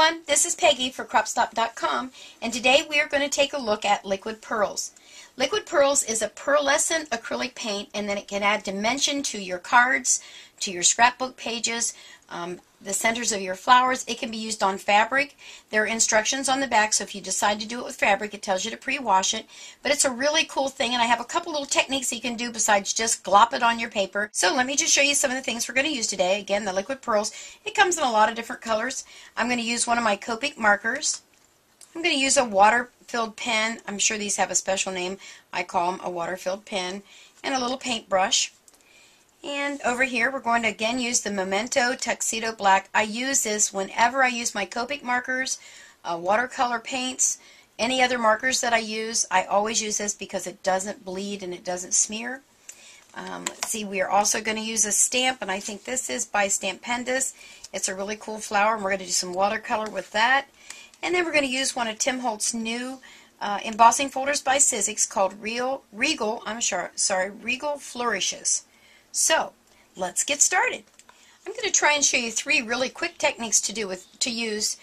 everyone, this is Peggy for Cropstop.com, and today we are going to take a look at liquid pearls. Liquid pearls is a pearlescent acrylic paint, and then it can add dimension to your cards, to your scrapbook pages, the centers of your flowers. It can be used on fabric. There are instructions on the back, so if you decide to do it with fabric, it tells you to pre-wash it. But it's a really cool thing, and I have a couple little techniques you can do besides just glop it on your paper. So let me just show you some of the things we're going to use today. Again, the liquid pearls. It comes in a lot of different colors. I'm going to use one of my Copic markers. I'm going to use a water-filled pen. I'm sure these have a special name. I call them a water-filled pen. And a little paintbrush. And over here we're going to again use the Memento Tuxedo Black. I use this whenever I use my Copic markers, watercolor paints, any other markers that I use. I always use this because it doesn't bleed and it doesn't smear. Let's see, we are also going to use a stamp, and I think this is by Stampendous. It's a really cool flower, and we're going to do some watercolor with that. And then we're going to use one of Tim Holtz's new embossing folders by Sizzix called Regal Flourishes. So, let's get started. I'm going to try and show you three really quick techniques to use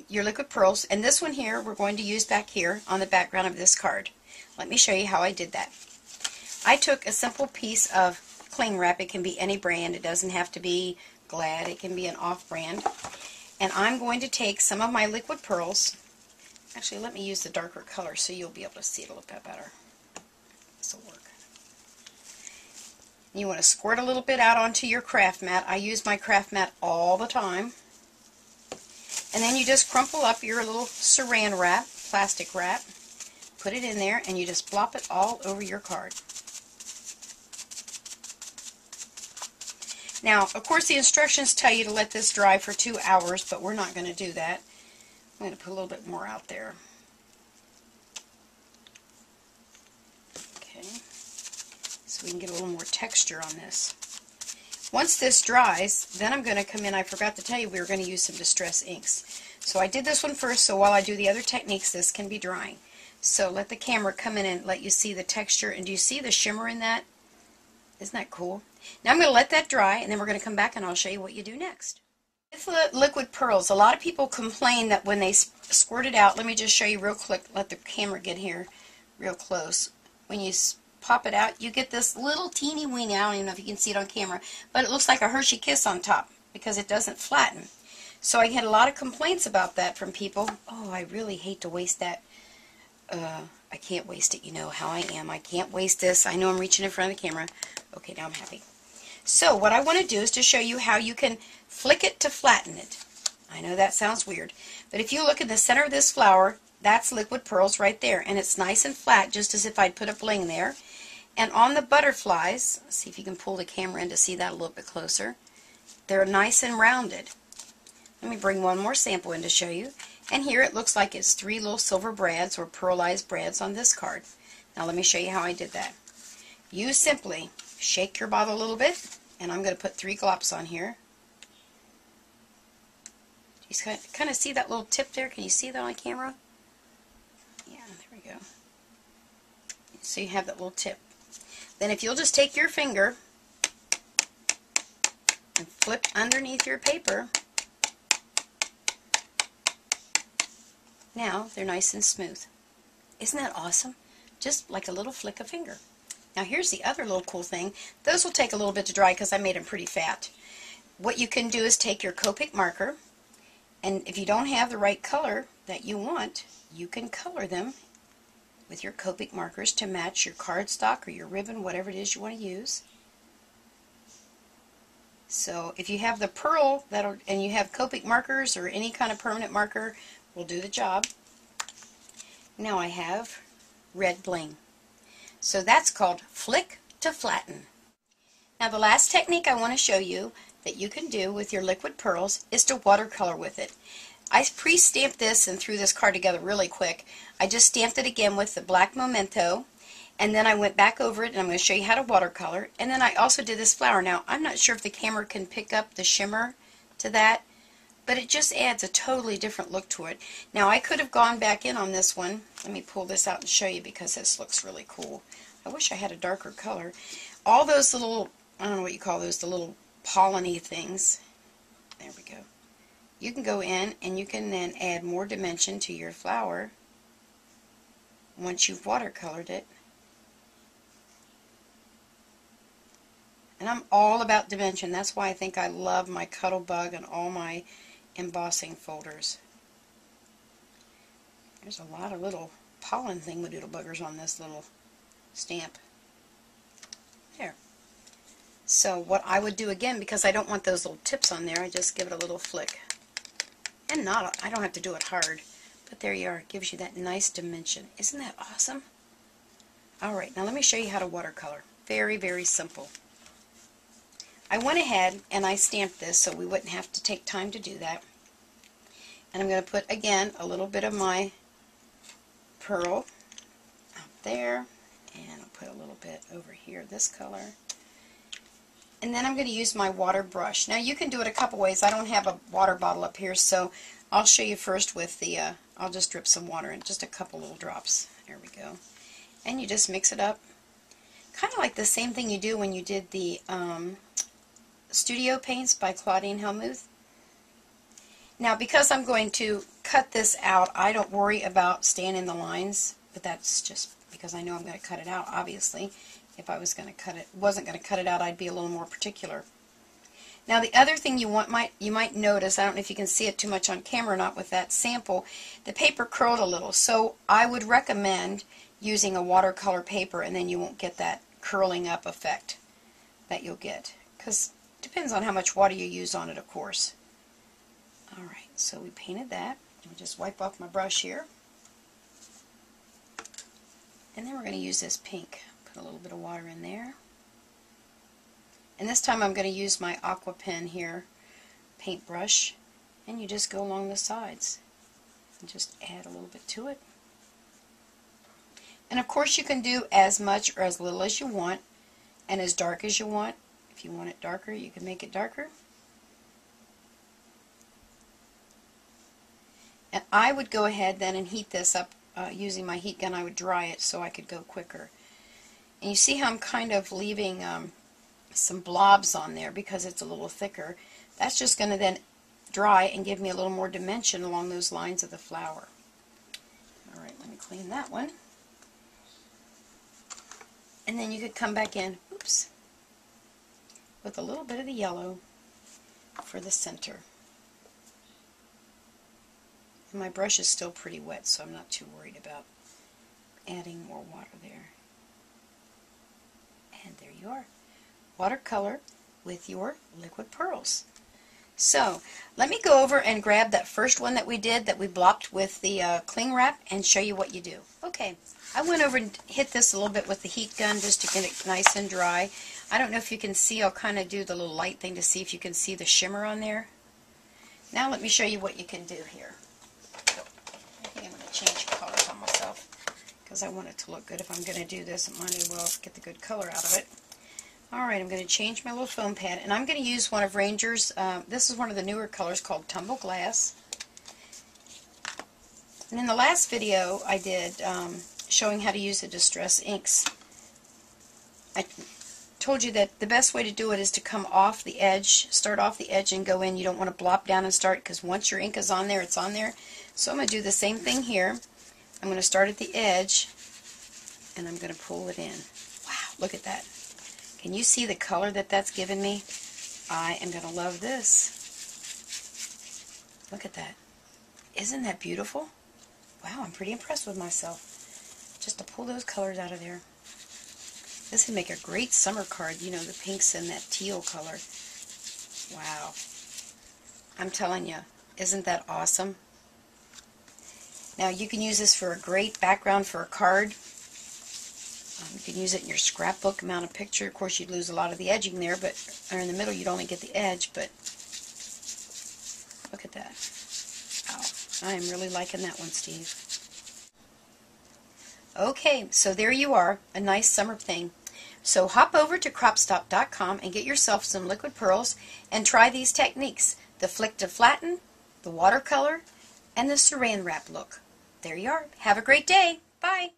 your liquid pearls. And this one here we're going to use back here on the background of this card. Let me show you how I did that. I took a simple piece of cling wrap. It can be any brand. It doesn't have to be Glad. It can be an off-brand. And I'm going to take some of my liquid pearls. Actually, let me use the darker color so you'll be able to see it a little bit better. This will work. You want to squirt a little bit out onto your craft mat. I use my craft mat all the time. And then you just crumple up your little saran wrap, plastic wrap, put it in there, and you just plop it all over your card. Now, of course, the instructions tell you to let this dry for 2 hours, but we're not going to do that. I'm going to put a little bit more out there. So we can get a little more texture on this. Once this dries, then I'm going to come in. I forgot to tell you we were going to use some Distress inks. So I did this one first, so while I do the other techniques, this can be drying. So let the camera come in and let you see the texture. And do you see the shimmer in that? Isn't that cool? Now I'm going to let that dry, and then we're going to come back and I'll show you what you do next. With the liquid pearls, a lot of people complain that when they squirt it out, let me just show you real quick, let the camera get here real close. When you pop it out, you get this little teeny weeny, I don't even know if you can see it on camera, but it looks like a Hershey Kiss on top because it doesn't flatten. So I had a lot of complaints about that from people. Oh, I really hate to waste that. I can't waste it. You know how I am. I can't waste this. I know I'm reaching in front of the camera. Okay, now I'm happy. So what I want to do is to show you how you can flick it to flatten it. I know that sounds weird, but if you look in the center of this flower, that's liquid pearls right there, and it's nice and flat, just as if I'd put a bling there. And on the butterflies, let's see if you can pull the camera in to see that a little bit closer, they're nice and rounded. Let me bring one more sample in to show you. And here it looks like it's 3 little silver brads or pearlized brads on this card. Now let me show you how I did that. You simply shake your bottle a little bit, and I'm going to put 3 glops on here. You kind of see that little tip there? Can you see that on camera? Yeah, there we go. So you have that little tip. Then if you'll just take your finger and flip underneath your paper, now they're nice and smooth. Isn't that awesome? Just like a little flick of finger. Now here's the other little cool thing. Those will take a little bit to dry because I made them pretty fat. What you can do is take your Copic marker, and if you don't have the right color that you want, you can color them with your Copic markers to match your cardstock or your ribbon, whatever it is you want to use. So if you have the pearl and you have Copic markers or any kind of permanent marker, will do the job. Now I have red bling. So that's called flick to flatten. Now the last technique I want to show you that you can do with your liquid pearls is to watercolor with it. I pre-stamped this and threw this card together really quick. I just stamped it again with the black Memento, and then I went back over it, and I'm going to show you how to watercolor. And then I also did this flower. Now I'm not sure if the camera can pick up the shimmer to that, but it just adds a totally different look to it. Now I could have gone back in on this one. Let me pull this out and show you because this looks really cool. I wish I had a darker color. All those little, I don't know what you call those, the little pollen-y things. There we go. you can go in and you can then add more dimension to your flower once you've watercolored it. And I'm all about dimension. That's why I think I love my Cuttlebug and all my embossing folders. There's a lot of little pollen thingamadoodle buggers on this little stamp. There. So what I would do again, because I don't want those little tips on there, I just give it a little flick. And I don't have to do it hard. But there you are. It gives you that nice dimension. Isn't that awesome? Alright, now let me show you how to watercolor. Very, very simple. I went ahead and I stamped this so we wouldn't have to take time to do that. And I'm going to put, again, a little bit of my pearl up there. And I'll put a little bit over here, this color. And then I'm going to use my water brush. Now you can do it a couple ways. I don't have a water bottle up here, so I'll show you first with the, I'll just drip some water in, just a couple little drops. There we go. And you just mix it up. Kind of like the same thing you do when you did the Studio Paints by Claudine Hellmuth. Now because I'm going to cut this out, I don't worry about staying in the lines, but that's just because I know I'm going to cut it out, obviously. If I was going to wasn't going to cut it out, I'd be a little more particular. Now the other thing you might notice, I don't know if you can see it too much on camera or not with that sample, the paper curled a little. So I would recommend using a watercolor paper, and then you won't get that curling up effect that you'll get. Because it depends on how much water you use on it, of course. Alright, so we painted that. I'll just wipe off my brush here. And then we're going to use this pink. Put a little bit of water in there. And this time I'm going to use my aqua pen here, paintbrush, and you just go along the sides and just add a little bit to it. And of course you can do as much or as little as you want, and as dark as you want. If you want it darker, you can make it darker. And I would go ahead then and heat this up using my heat gun. I would dry it so I could go quicker. And you see how I'm kind of leaving some blobs on there because it's a little thicker. That's just going to then dry and give me a little more dimension along those lines of the flower. Alright, let me clean that one. And then you could come back in, oops, with a little bit of the yellow for the center. And my brush is still pretty wet, so I'm not too worried about adding more water there. And there you are. Watercolor with your liquid pearls. So, let me go over and grab that first one that we did, that we blocked with the cling wrap, and show you what you do. Okay, I went over and hit this a little bit with the heat gun just to get it nice and dry. I don't know if you can see, I'll kind of do the little light thing to see if you can see the shimmer on there. Now let me show you what you can do here. I think I'm going to change colors on myself because I want it to look good. If I'm going to do this, I might as well get the good color out of it. Alright, I'm going to change my little foam pad, and I'm going to use one of Ranger's, this is one of the newer colors called Tumble Glass. And in the last video I did showing how to use the Distress inks, I told you that the best way to do it is to come off the edge, start off the edge and go in. You don't want to blop down and start, because once your ink is on there, it's on there. So I'm going to do the same thing here. I'm going to start at the edge, and I'm going to pull it in. Wow, look at that. Can you see the color that that's given me? I am going to love this. Look at that. Isn't that beautiful? Wow, I'm pretty impressed with myself. Just to pull those colors out of there. This would make a great summer card, you know, the pinks and that teal color. Wow. I'm telling you, isn't that awesome? Now you can use this for a great background for a card. You can use it in your scrapbook, mount a picture. Of course, you'd lose a lot of the edging there, but or in the middle you'd only get the edge, but look at that. Wow, I am really liking that one, Steve. Okay, so there you are, a nice summer thing. So hop over to cropstop.com and get yourself some liquid pearls and try these techniques, the flick to flatten, the watercolor, and the saran wrap look. There you are. Have a great day. Bye.